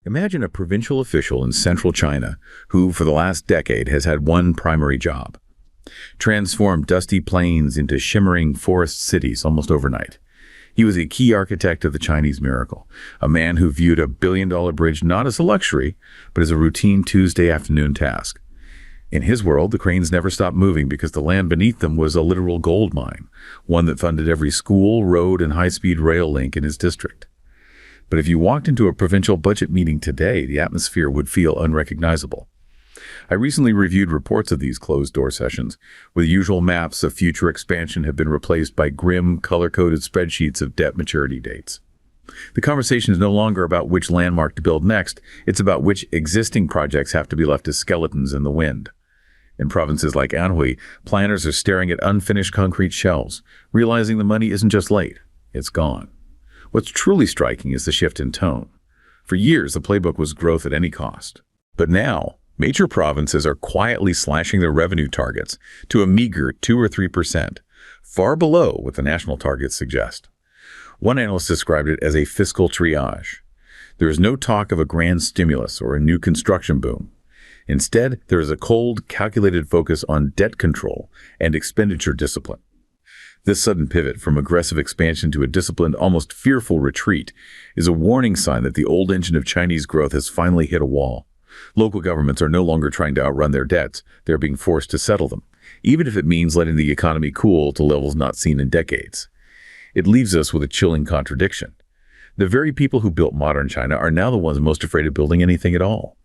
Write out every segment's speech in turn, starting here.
Imagine a provincial official in central China who, for the last decade, has had one primary job: transform dusty plains into shimmering forest cities almost overnight. He was a key architect of the Chinese miracle, a man who viewed a billion-dollar bridge not as a luxury, but as a routine Tuesday afternoon task. In his world, the cranes never stopped moving because the land beneath them was a literal gold mine, one that funded every school, road, and high-speed rail link in his district. But if you walked into a provincial budget meeting today, the atmosphere would feel unrecognizable. I recently reviewed reports of these closed-door sessions, where the usual maps of future expansion have been replaced by grim, color-coded spreadsheets of debt maturity dates. The conversation is no longer about which landmark to build next, it's about which existing projects have to be left as skeletons in the wind. In provinces like Anhui, planners are staring at unfinished concrete shells, realizing the money isn't just late, it's gone. What's truly striking is the shift in tone. For years, the playbook was growth at any cost. But now, major provinces are quietly slashing their revenue targets to a meager 2 or 3%, far below what the national targets suggest. One analyst described it as a fiscal triage. There is no talk of a grand stimulus or a new construction boom. Instead, there is a cold, calculated focus on debt control and expenditure discipline. This sudden pivot from aggressive expansion to a disciplined, almost fearful retreat is a warning sign that the old engine of Chinese growth has finally hit a wall. Local governments are no longer trying to outrun their debts, they're being forced to settle them, even if it means letting the economy cool to levels not seen in decades. It leaves us with a chilling contradiction. The very people who built modern China are now the ones most afraid of building anything at all.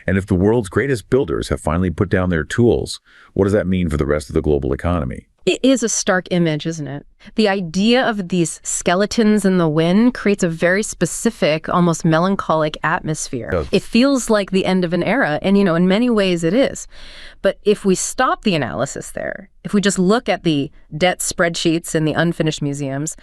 And if the world's greatest builders have finally put down their tools, what does that mean for the rest of the global economy? It is a stark image, isn't it? The idea of these skeletons in the wind creates a very specific, almost melancholic atmosphere. It feels like the end of an era, and in many ways it is. But if we stop the analysis there, if we just look at the debt spreadsheets in the unfinished museums,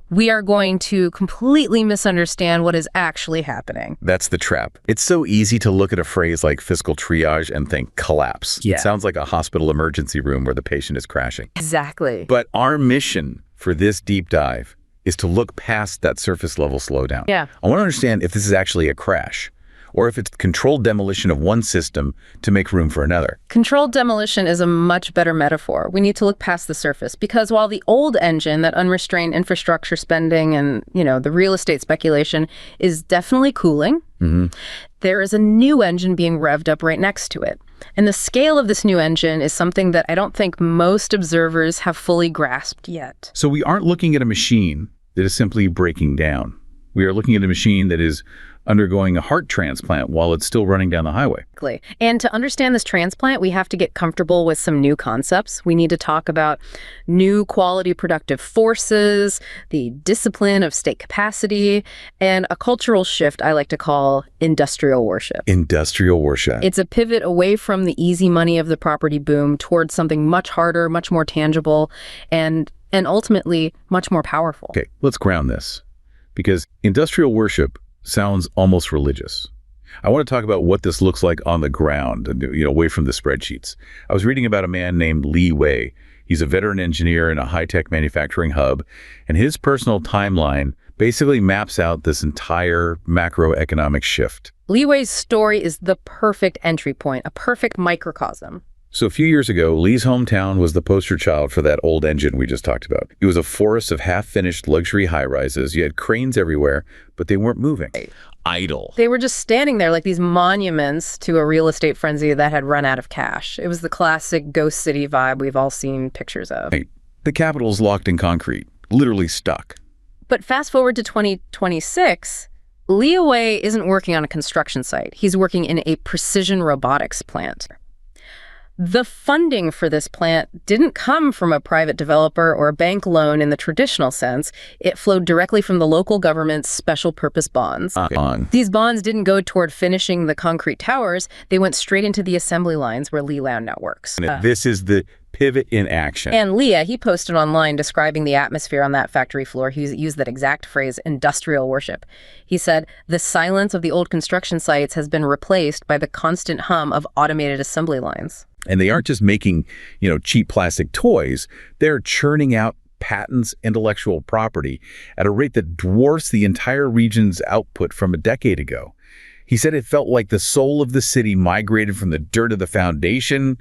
we are going to completely misunderstand what is actually happening. That's the trap. It's so easy to look at a phrase like fiscal triage and think collapse. Yeah. It sounds like a hospital emergency room where the patient is crashing. Exactly. But our mission for this deep dive is to look past that surface level slowdown. Yeah. I want to understand if this is actually a crash, or if it's controlled demolition of one system to make room for another. Controlled demolition is a much better metaphor. We need to look past the surface, because while the old engine, that unrestrained infrastructure spending and, the real estate speculation is definitely cooling, there is a new engine being revved up right next to it. And the scale of this new engine is something that I don't think most observers have fully grasped yet. So we aren't looking at a machine that is simply breaking down. We are looking at a machine that is undergoing a heart transplant while it's still running down the highway. And to understand this transplant, we have to get comfortable with some new concepts. We need to talk about new quality productive forces, the discipline of state capacity, and a cultural shift I like to call industrial worship. Industrial worship. It's a pivot away from the easy money of the property boom towards something much harder, much more tangible, and ultimately much more powerful. Okay, let's ground this, because industrial worship sounds almost religious. I want to talk about what this looks like on the ground, away from the spreadsheets. I was reading about a man named Li Wei. He's a veteran engineer in a high-tech manufacturing hub, and his personal timeline basically maps out this entire macroeconomic shift. Li Wei's story is the perfect entry point, a perfect microcosm. So a few years ago, Li's hometown was the poster child for that old engine we just talked about. It was a forest of half-finished luxury high-rises. You had cranes everywhere, but they weren't moving. Idle. They were just standing there like these monuments to a real estate frenzy that had run out of cash. It was the classic ghost city vibe we've all seen pictures of. Right. The capital's locked in concrete, literally stuck. But fast forward to 2026, Li Wei isn't working on a construction site. He's working in a precision robotics plant. The funding for this plant didn't come from a private developer or a bank loan in the traditional sense. It flowed directly from the local government's special purpose bonds. These bonds didn't go toward finishing the concrete towers. They went straight into the assembly lines where Li Lao now works. This is the pivot in action. And Leah, he posted online describing the atmosphere on that factory floor. He used that exact phrase, industrial worship. He said, the silence of the old construction sites has been replaced by the constant hum of automated assembly lines. And they aren't just making, cheap plastic toys. They're churning out patents, intellectual property at a rate that dwarfs the entire region's output from a decade ago. He said it felt like the soul of the city migrated from the dirt of the foundation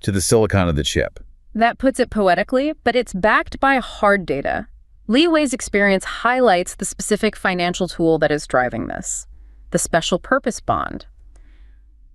to the silicon of the chip. That puts it poetically, but it's backed by hard data. Li Wei's experience highlights the specific financial tool that is driving this, the special purpose bond.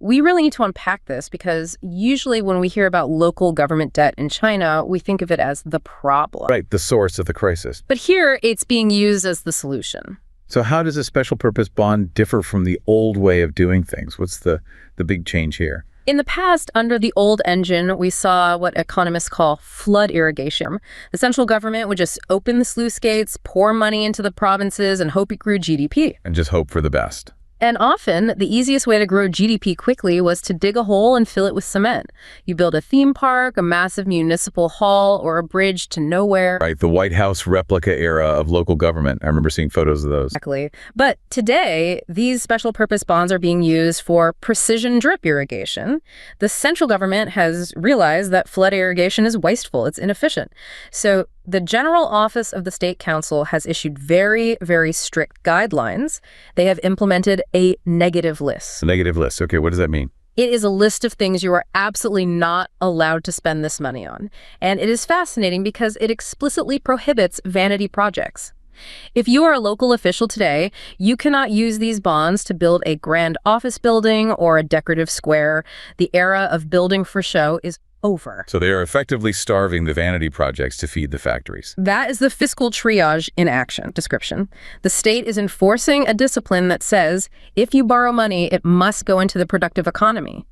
We really need to unpack this because usually when we hear about local government debt in China, we think of it as the problem. Right, the source of the crisis. But here, it's being used as the solution. So how does a special purpose bond differ from the old way of doing things? What's the big change here? In the past, under the old engine, we saw what economists call flood irrigation. The central government would just open the sluice gates, pour money into the provinces, and hope it grew GDP. And just hope for the best. And often, the easiest way to grow GDP quickly was to dig a hole and fill it with cement. You build a theme park, a massive municipal hall, or a bridge to nowhere. Right, the White House replica era of local government. I remember seeing photos of those. Exactly. But today, these special purpose bonds are being used for precision drip irrigation. The central government has realized that flood irrigation is wasteful, it's inefficient. So the General Office of the State Council has issued very, very strict guidelines. They have implemented a negative list. A negative list. Okay, what does that mean? It is a list of things you are absolutely not allowed to spend this money on. And it is fascinating because it explicitly prohibits vanity projects. If you are a local official today, you cannot use these bonds to build a grand office building or a decorative square. The era of building for show is over. So they are effectively starving the vanity projects to feed the factories. That is the fiscal triage in action description. The state is enforcing a discipline that says if you borrow money, it must go into the productive economy.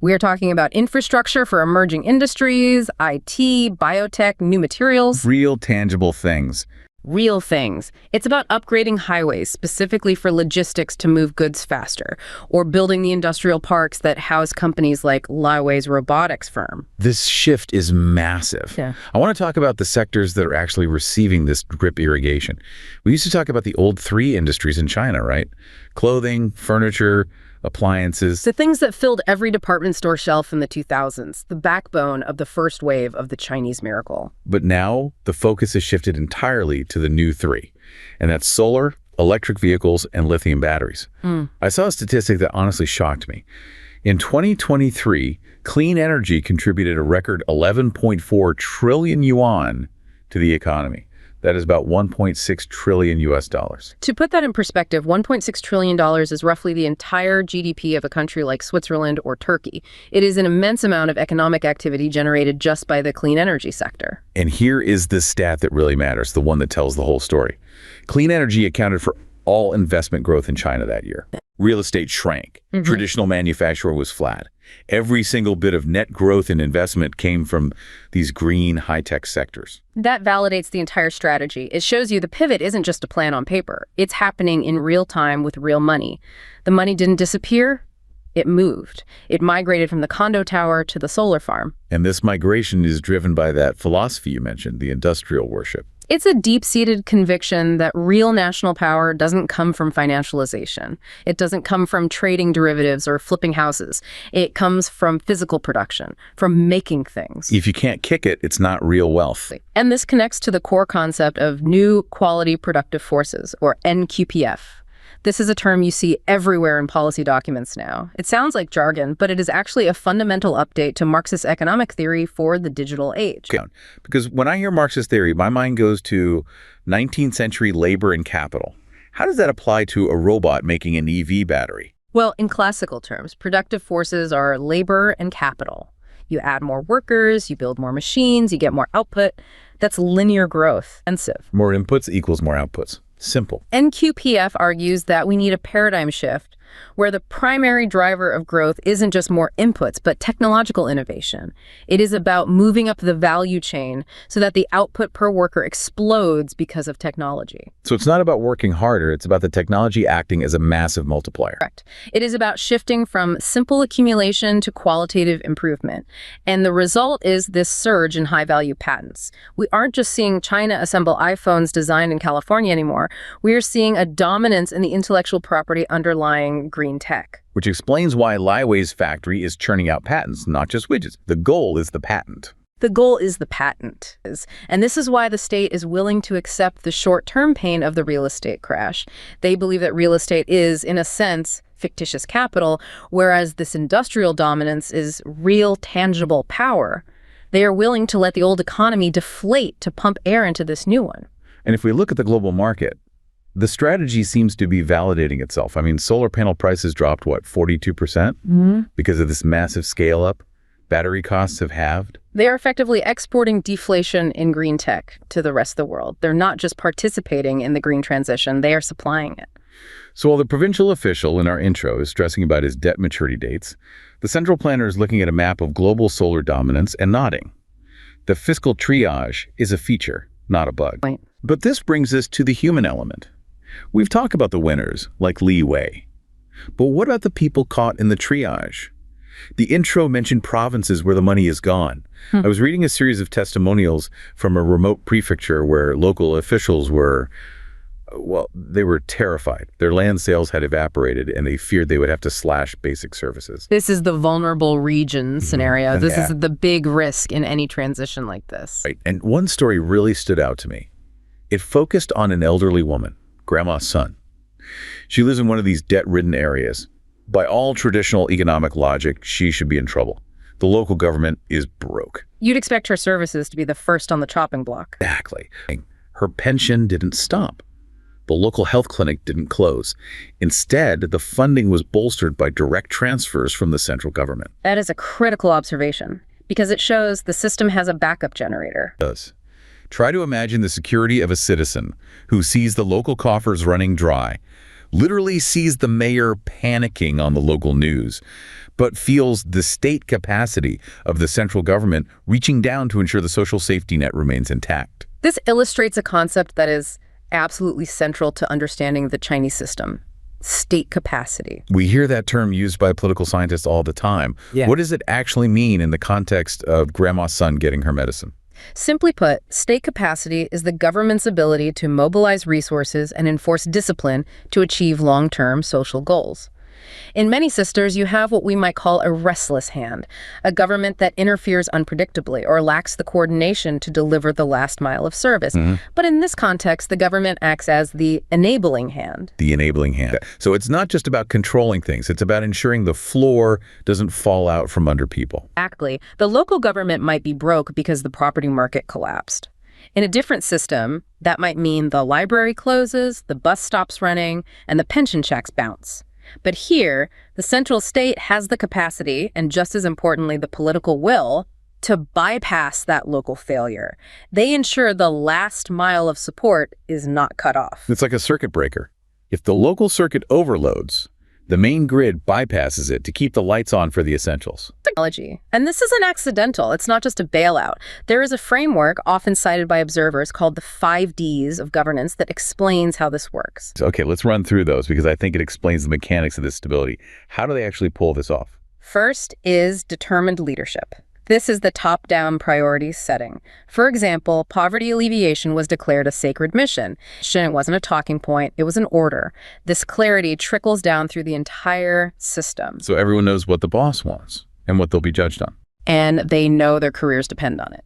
We are talking about infrastructure for emerging industries, IT, biotech, new materials. Real tangible things. Real things. It's about upgrading highways specifically for logistics to move goods faster, or building the industrial parks that house companies like Li Wei's robotics firm. This shift is massive. Yeah. I want to talk about the sectors that are actually receiving this drip irrigation. We used to talk about the old three industries in China, right? Clothing, furniture, appliances. The things that filled every department store shelf in the 2000s, the backbone of the first wave of the Chinese miracle. But now the focus has shifted entirely to the new three, and that's solar, electric vehicles, and lithium batteries. I saw a statistic that honestly shocked me. In 2023, clean energy contributed a record 11.4 trillion yuan to the economy. That is about 1.6 trillion US dollars. To put that in perspective, $1.6 trillion is roughly the entire GDP of a country like Switzerland or Turkey. It is an immense amount of economic activity generated just by the clean energy sector. And here is the stat that really matters, the one that tells the whole story. Clean energy accounted for all investment growth in China that year. Real estate shrank. Traditional manufacturing was flat. Every single bit of net growth in investment came from these green, high-tech sectors. That validates the entire strategy. It shows you the pivot isn't just a plan on paper. It's happening in real time with real money. The money didn't disappear. It moved. It migrated from the condo tower to the solar farm. And this migration is driven by that philosophy you mentioned, the industrial worship. It's a deep-seated conviction that real national power doesn't come from financialization. It doesn't come from trading derivatives or flipping houses. It comes from physical production, from making things. If you can't kick it, it's not real wealth. And this connects to the core concept of New Quality Productive Forces, or NQPF. This is a term you see everywhere in policy documents now. It sounds like jargon, but it is actually a fundamental update to Marxist economic theory for the digital age. Okay. Because when I hear Marxist theory, my mind goes to 19th century labor and capital. How does that apply to a robot making an EV battery? Well, in classical terms, productive forces are labor and capital. You add more workers, you build more machines, you get more output. That's linear growth. More inputs equals more outputs. Simple. NQPF argues that we need a paradigm shift where the primary driver of growth isn't just more inputs, but technological innovation. It is about moving up the value chain so that the output per worker explodes because of technology. So it's not about working harder, it's about the technology acting as a massive multiplier. Correct. It is about shifting from simple accumulation to qualitative improvement. And the result is this surge in high-value patents. We aren't just seeing China assemble iPhones designed in California anymore. We are seeing a dominance in the intellectual property underlying green tech. Which explains why Li Wei's factory is churning out patents, not just widgets. The goal is the patent. The goal is the patent. And this is why the state is willing to accept the short-term pain of the real estate crash. They believe that real estate is, in a sense, fictitious capital, whereas this industrial dominance is real, tangible power. They are willing to let the old economy deflate to pump air into this new one. And if we look at the global market, the strategy seems to be validating itself. I mean, solar panel prices dropped, what, 42%? Because of this massive scale up. Battery costs have halved. They are effectively exporting deflation in green tech to the rest of the world. They're not just participating in the green transition, they are supplying it. So while the provincial official in our intro is stressing about his debt maturity dates, the central planner is looking at a map of global solar dominance and nodding. The fiscal triage is a feature, not a bug. Right. But this brings us to the human element. We've talked about the winners, like Li Wei. But what about the people caught in the triage? The intro mentioned provinces where the money is gone. I was reading a series of testimonials from a remote prefecture where local officials were, well, they were terrified. Their land sales had evaporated and they feared they would have to slash basic services. This is the vulnerable region scenario. This is the big risk in any transition like this. Right. And one story really stood out to me. It focused on an elderly woman, Grandma's son. She lives in one of these debt-ridden areas. By all traditional economic logic, she should be in trouble. The local government is broke. You'd expect her services to be the first on the chopping block. Exactly. Her pension didn't stop. The local health clinic didn't close. Instead, the funding was bolstered by direct transfers from the central government. That is a critical observation, because it shows the system has a backup generator. It does. Try to imagine the security of a citizen who sees the local coffers running dry, literally sees the mayor panicking on the local news, but feels the state capacity of the central government reaching down to ensure the social safety net remains intact. This illustrates a concept that is absolutely central to understanding the Chinese system: state capacity. We hear that term used by political scientists all the time. Yeah. What does it actually mean in the context of Grandma's son getting her medicine? Simply put, state capacity is the government's ability to mobilize resources and enforce discipline to achieve long-term social goals. In many systems, you have what we might call a restless hand, a government that interferes unpredictably or lacks the coordination to deliver the last mile of service. But in this context, the government acts as the enabling hand. The enabling hand. So it's not just about controlling things. It's about ensuring the floor doesn't fall out from under people. Exactly. The local government might be broke because the property market collapsed. In a different system, that might mean the library closes, the bus stops running, and the pension checks bounce. But here, the central state has the capacity, and just as importantly, the political will, to bypass that local failure. They ensure the last mile of support is not cut off. It's like a circuit breaker. If the local circuit overloads, the main grid bypasses it to keep the lights on for the essentials. Technology. And this isn't accidental. It's not just a bailout. There is a framework often cited by observers called the 5 Ds of governance that explains how this works. Okay, let's run through those because I think it explains the mechanics of this stability. How do they actually pull this off? First is determined leadership. This is the top-down priority setting. For example, poverty alleviation was declared a sacred mission. It wasn't a talking point, it was an order. This clarity trickles down through the entire system. So everyone knows what the boss wants and what they'll be judged on. And they know their careers depend on it.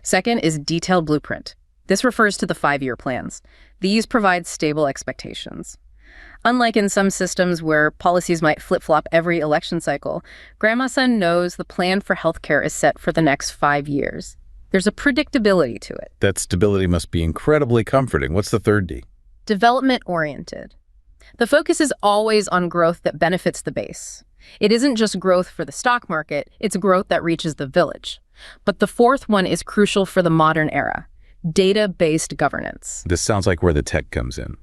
Second is detailed blueprint. This refers to the 5-year plans. These provide stable expectations. Unlike in some systems where policies might flip-flop every election cycle, Grandma's son knows the plan for healthcare is set for the next 5 years. There's a predictability to it. That stability must be incredibly comforting. What's the third D? Development-oriented. The focus is always on growth that benefits the base. It isn't just growth for the stock market, it's growth that reaches the village. But the fourth one is crucial for the modern era: data-based governance. This sounds like where the tech comes in.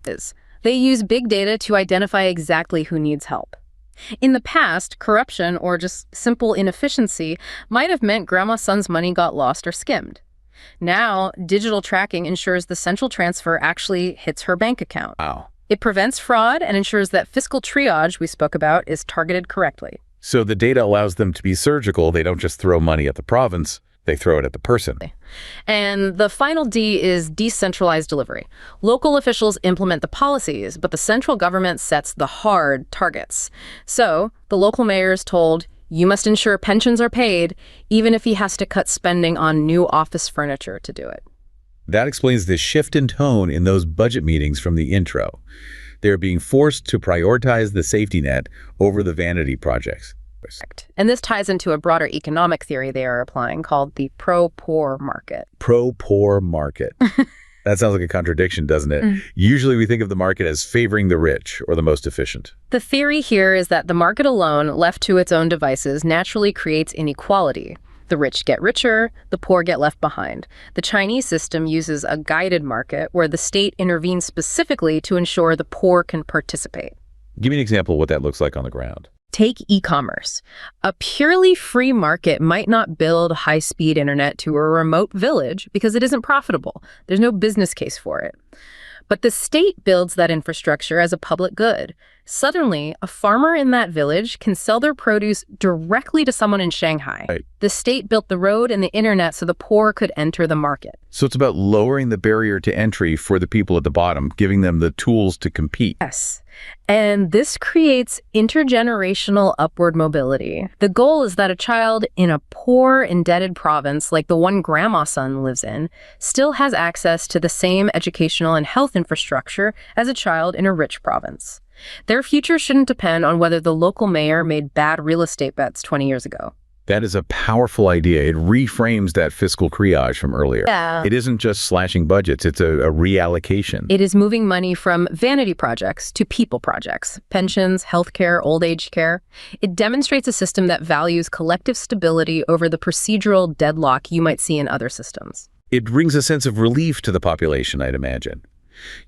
They use big data to identify exactly who needs help. In the past, corruption or just simple inefficiency might have meant Grandma's son's money got lost or skimmed. Now, digital tracking ensures the central transfer actually hits her bank account. Wow. It prevents fraud and ensures that fiscal triage we spoke about is targeted correctly. So the data allows them to be surgical. They don't just throw money at the province. They throw it at the person. And the final D is decentralized delivery. Local officials implement the policies, but the central government sets the hard targets. So the local mayor is told, you must ensure pensions are paid, even if he has to cut spending on new office furniture to do it. That explains the shift in tone in those budget meetings from the intro. They're being forced to prioritize the safety net over the vanity projects. And this ties into a broader economic theory they are applying called the pro-poor market. Pro-poor market. That sounds like a contradiction, doesn't it? Usually we think of the market as favoring the rich or the most efficient. The theory here is that the market alone, left to its own devices, naturally creates inequality. The rich get richer, the poor get left behind. The Chinese system uses a guided market where the state intervenes specifically to ensure the poor can participate. Give me an example of what that looks like on the ground. Take e-commerce. A purely free market might not build high-speed internet to a remote village because it isn't profitable. There's no business case for it. But the state builds that infrastructure as a public good. Suddenly, a farmer in that village can sell their produce directly to someone in Shanghai. Right. The state built the road and the internet so the poor could enter the market. So it's about lowering the barrier to entry for the people at the bottom, giving them the tools to compete. Yes. And this creates intergenerational upward mobility. The goal is that a child in a poor, indebted province, like the one Grandma's son lives in, still has access to the same educational and health infrastructure as a child in a rich province. Their future shouldn't depend on whether the local mayor made bad real estate bets 20 years ago. That is a powerful idea. It reframes that fiscal triage from earlier. Yeah. It isn't just slashing budgets, it's a reallocation. It is moving money from vanity projects to people projects, pensions, healthcare, old age care. It demonstrates a system that values collective stability over the procedural deadlock you might see in other systems. It brings a sense of relief to the population, I'd imagine.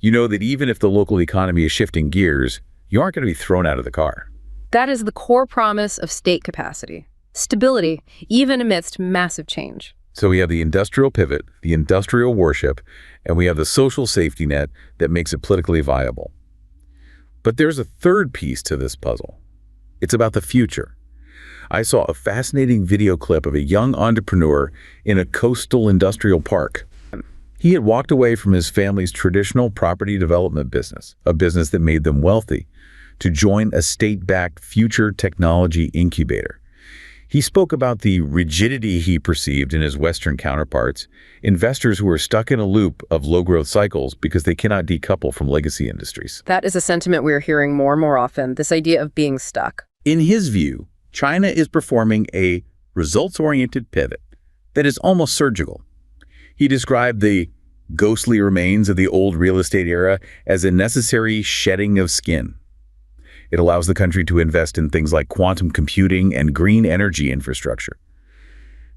You know that even if the local economy is shifting gears, you aren't going to be thrown out of the car. That is the core promise of state capacity. Stability, even amidst massive change. So we have the industrial pivot, the industrial worship, and we have the social safety net that makes it politically viable. But there's a third piece to this puzzle. It's about the future. I saw a fascinating video clip of a young entrepreneur in a coastal industrial park. He had walked away from his family's traditional property development business, a business that made them wealthy, to join a state-backed future technology incubator. He spoke about the rigidity he perceived in his Western counterparts, investors who are stuck in a loop of low-growth cycles because they cannot decouple from legacy industries. That is a sentiment we're hearing more and more often, this idea of being stuck. In his view, China is performing a results-oriented pivot that is almost surgical. He described the ghostly remains of the old real estate era as a necessary shedding of skin. It allows the country to invest in things like quantum computing and green energy infrastructure.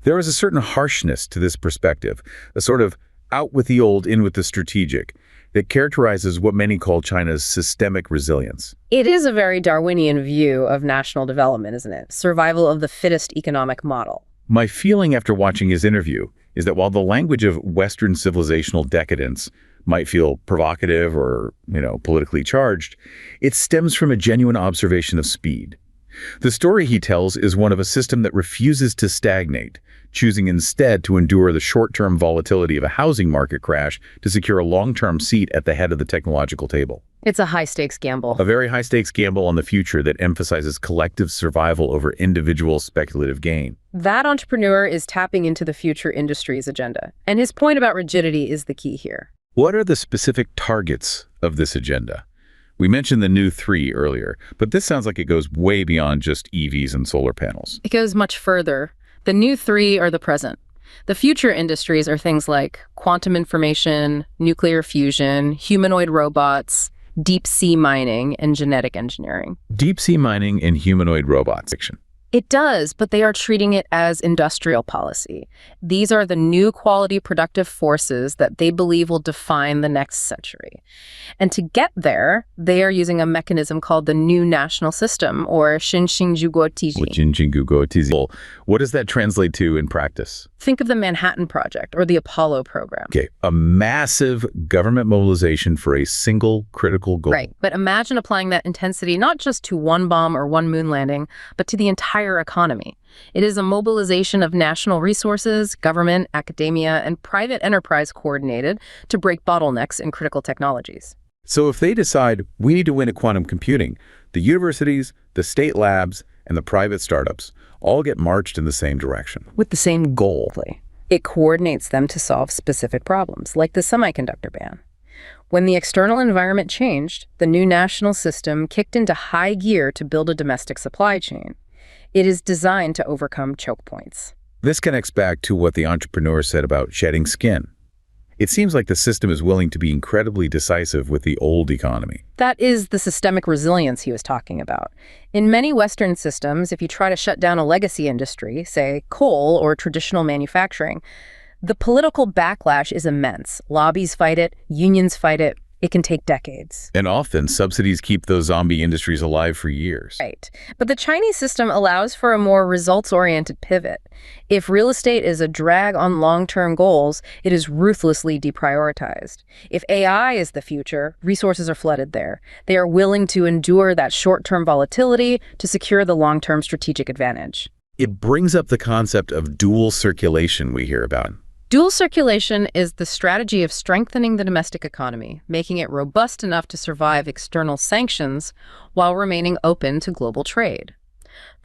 There is a certain harshness to this perspective, a sort of out with the old, in with the strategic, that characterizes what many call China's systemic resilience. It is a very Darwinian view of national development, isn't it? Survival of the fittest economic model. My feeling after watching his interview is that while the language of Western civilizational decadence might feel provocative or, politically charged, it stems from a genuine observation of speed. The story he tells is one of a system that refuses to stagnate, choosing instead to endure the short-term volatility of a housing market crash to secure a long-term seat at the head of the technological table. It's a high-stakes gamble. A very high-stakes gamble on the future that emphasizes collective survival over individual speculative gain. That entrepreneur is tapping into the future industries agenda, and his point about rigidity is the key here. What are the specific targets of this agenda? We mentioned the new 3 earlier, but this sounds like it goes way beyond just EVs and solar panels. It goes much further. The new 3 are the present. The future industries are things like quantum information, nuclear fusion, humanoid robots, deep-sea mining, and genetic engineering. Deep-sea mining and humanoid robots. It does, but they are treating it as industrial policy. These are the new quality productive forces that they believe will define the next century. And to get there, they are using a mechanism called the New National System, or Shinjingugo-Tizi. What does that translate to in practice? Think of the Manhattan Project or the Apollo program. Okay, a massive government mobilization for a single critical goal. Right, but imagine applying that intensity not just to one bomb or one moon landing, but to the entire economy. It is a mobilization of national resources, government, academia, and private enterprise coordinated to break bottlenecks in critical technologies. So if they decide we need to win at quantum computing, the universities, the state labs, and the private startups all get marched in the same direction. With the same goal. It coordinates them to solve specific problems, like the semiconductor ban. When the external environment changed, the new national system kicked into high gear to build a domestic supply chain. It is designed to overcome choke points. This connects back to what the entrepreneur said about shedding skin. It seems like the system is willing to be incredibly decisive with the old economy. That is the systemic resilience he was talking about. In many Western systems, if you try to shut down a legacy industry, say coal or traditional manufacturing, the political backlash is immense. Lobbies fight it, unions fight it. It can take decades. And often, subsidies keep those zombie industries alive for years. Right. But the Chinese system allows for a more results-oriented pivot. If real estate is a drag on long-term goals, it is ruthlessly deprioritized. If AI is the future, resources are flooded there. They are willing to endure that short-term volatility to secure the long-term strategic advantage. It brings up the concept of dual circulation we hear about. Dual circulation is the strategy of strengthening the domestic economy, making it robust enough to survive external sanctions while remaining open to global trade.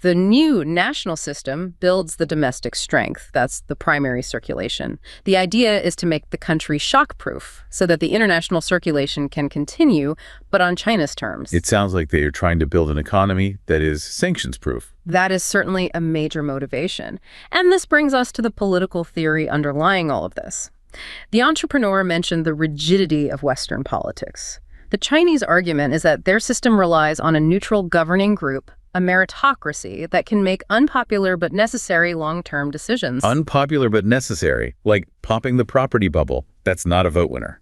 The new national system builds the domestic strength. That's the primary circulation. The idea is to make the country shock-proof so that the international circulation can continue, but on China's terms. It sounds like they are trying to build an economy that is sanctions-proof. That is certainly a major motivation. And this brings us to the political theory underlying all of this. The entrepreneur mentioned the rigidity of Western politics. The Chinese argument is that their system relies on a neutral governing group, a meritocracy that can make unpopular but necessary long-term decisions. Unpopular but necessary, like popping the property bubble. That's not a vote winner.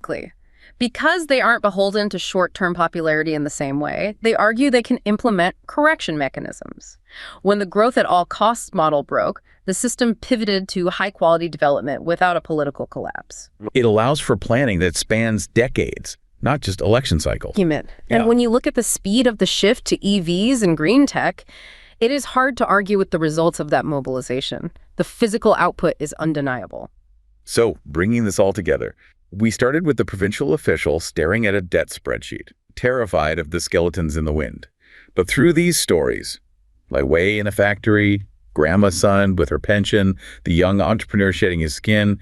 Because they aren't beholden to short-term popularity in the same way, they argue they can implement correction mechanisms. When the growth at all costs model broke, the system pivoted to high-quality development without a political collapse. It allows for planning that spans decades, not just election cycles. And when you look at the speed of the shift to EVs and green tech, it is hard to argue with the results of that mobilization. The physical output is undeniable. So, bringing this all together, we started with the provincial official staring at a debt spreadsheet, terrified of the skeletons in the wind. But through these stories, Lai Wei in a factory, grandma's son with her pension, the young entrepreneur shedding his skin,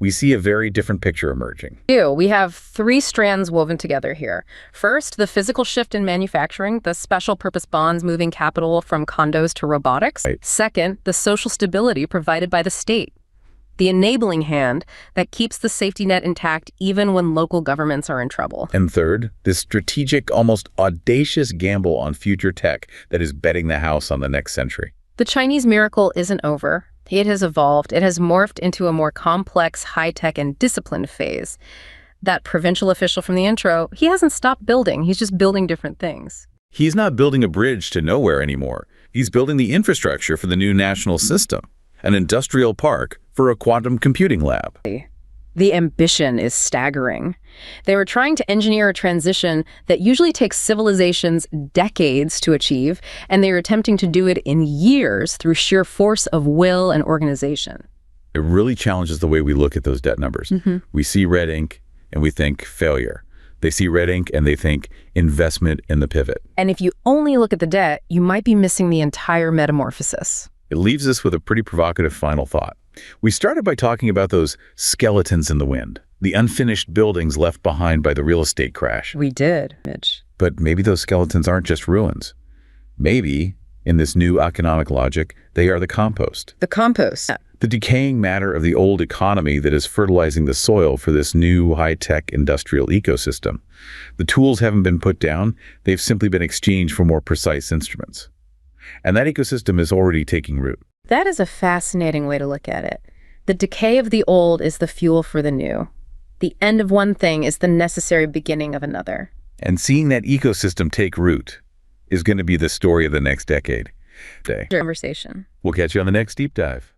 we see a very different picture emerging. We have three strands woven together here. First, the physical shift in manufacturing, the special purpose bonds moving capital from condos to robotics. Right. Second, the social stability provided by the state, the enabling hand that keeps the safety net intact even when local governments are in trouble. And third, this strategic, almost audacious gamble on future tech that is betting the house on the next century. The Chinese miracle isn't over. It has evolved. It has morphed into a more complex, high-tech, and disciplined phase. That provincial official from the intro, he hasn't stopped building. He's just building different things. He's not building a bridge to nowhere anymore. He's building the infrastructure for the new national system, an industrial park for a quantum computing lab. The ambition is staggering. They were trying to engineer a transition that usually takes civilizations decades to achieve, and they are attempting to do it in years through sheer force of will and organization. It really challenges the way we look at those debt numbers. We see red ink and we think failure. They see red ink and they think investment in the pivot. And if you only look at the debt, you might be missing the entire metamorphosis. It leaves us with a pretty provocative final thought. We started by talking about those skeletons in the wind, the unfinished buildings left behind by the real estate crash. We did, Mitch. But maybe those skeletons aren't just ruins. Maybe, in this new economic logic, they are the compost. The compost. The decaying matter of the old economy that is fertilizing the soil for this new high-tech industrial ecosystem. The tools haven't been put down, they've simply been exchanged for more precise instruments. And that ecosystem is already taking root. That is a fascinating way to look at it. The decay of the old is the fuel for the new. The end of one thing is the necessary beginning of another. And seeing that ecosystem take root is going to be the story of the next decade. Conversation. We'll catch you on the next deep dive.